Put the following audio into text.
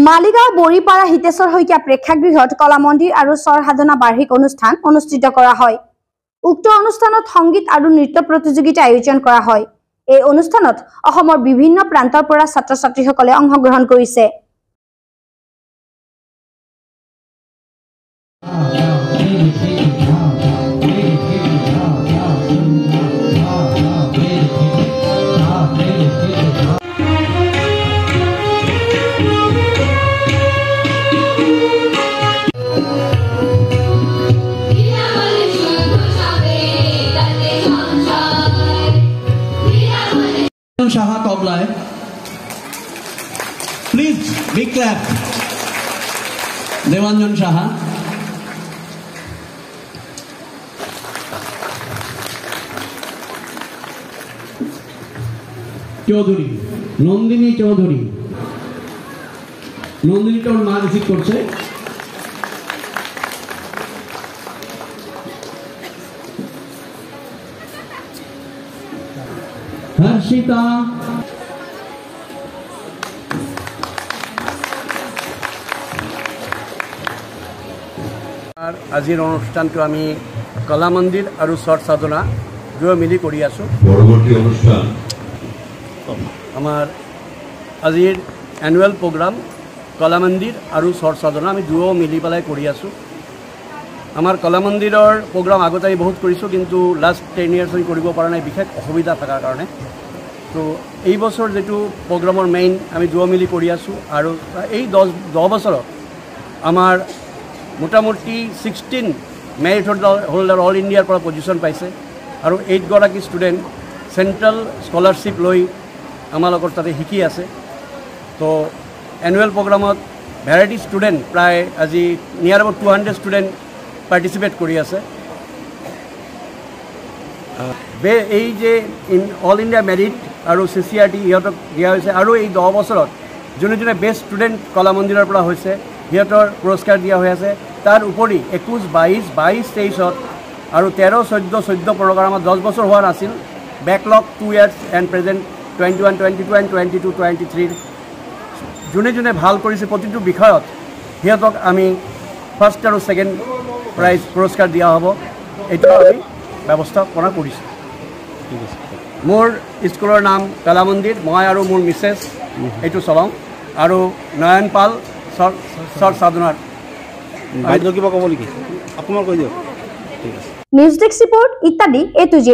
মালিগাঁও বৰিপাৰা হিতেশ্বৰ শইকীয়া প্ৰেক্ষাগৃহত কলা মন্দিৰ আৰু স্বৰ সাধনা বাৰ্ষিক অনুষ্ঠান অনুষ্ঠিত কৰা হয়। উক্ত অনুষ্ঠানত সংগীত আৰু নৃত্য প্ৰতিযোগিতা আয়োজন কৰা হয়। এই অনুষ্ঠানত অসমৰ বিভিন্ন প্ৰান্তৰ পৰা ছাত্ৰ-ছাত্ৰীসকলে অংশগ্ৰহণ কৰিছে। Shaha Toblai. Please, big clap. Devanjan Shaha. Chaudhary. Nandini Chaudhary. Nandini toর মা রিসিভ করছে। হর্ষিতা আজিৰ অনুষ্ঠানটো আমি কলা মন্দিৰ আৰু স্বৰ সাধনা দুয়ো মিলি কৰি আছো। পৰৱৰ্তী অনুষ্ঠান আমাৰ আজিৰ এনুৱেল প্ৰগ্ৰাম কলা মন্দিৰ আৰু স্বৰ সাধনা আমি দুয়ো মিলি পেলাই কৰি আছো। আমাৰ কলা মন্দিৰৰ প্ৰগ্ৰাম আগতে আমি বহুত কৰিছোঁ, কিন্তু লাষ্ট 10 years আমি কৰিব পৰা নাই বিশেষ অসুবিধা থকাৰ কাৰণে। তো এই বছৰ যেটো প্ৰগ্ৰামৰ মেইন আমি দুয়ো মিলি কৰি আছো। আৰু এই 10 বছৰত আমাৰ মোটামুটি 16 মেৰিট হোল্ডাৰ অল ইণ্ডিয়াৰ পৰা পজিশ্যন পাইছে আৰু 8 গৰাকী ষ্টুডেণ্ট চেণ্ট্ৰেল স্কলাৰশ্বিপ লৈ আমাৰ লগত তাতে শিকি আছে। তো এনুৱেল প্ৰগ্ৰামত ভেৰাইটি ষ্টুডেণ্ট প্ৰায় আজি নিয়াৰ এবাউট 200 ষ্টুডেণ্ট পাৰ্টিচিপেট কৰি আছে। এই যে অল ইণ্ডিয়া মেৰিট আৰু CCRT ইহঁতক দিয়া হৈছে, আৰু এই 10 বছৰত যোনে যোনে বেষ্ট ষ্টুডেণ্ট কলা মন্দিৰৰ পৰা হৈছে সিহঁতৰ পুৰস্কাৰ দিয়া হৈ আছে। তাৰ উপৰি 21, 22, 23 আৰু 13, 14 প্ৰগ্ৰামত 10 বছৰ হোৱা নাছিল। Backlog 2 years and present 21, 22 and 22, 23 যোনে যোনে ভাল কৰিছে প্ৰতিটো বিষয়ত সিহঁতক আমি ফাৰ্ষ্ট আৰু ছেকেণ্ড প্ৰাইজ পুৰস্কাৰ দিয়া হ'ব। এইটো আমি ব্যৱস্থাপনা কৰিছোঁ। মোৰ স্কুলৰ নাম কলা মন্দিৰ, মই আৰু মোৰ মিছেছ এইটো চলাওঁ, আৰু নয়ন পাল স্বৰ সাধনাৰ নিউজ ডেস্ক ৰিপোৰ্ট ইত্যাদি A to Z।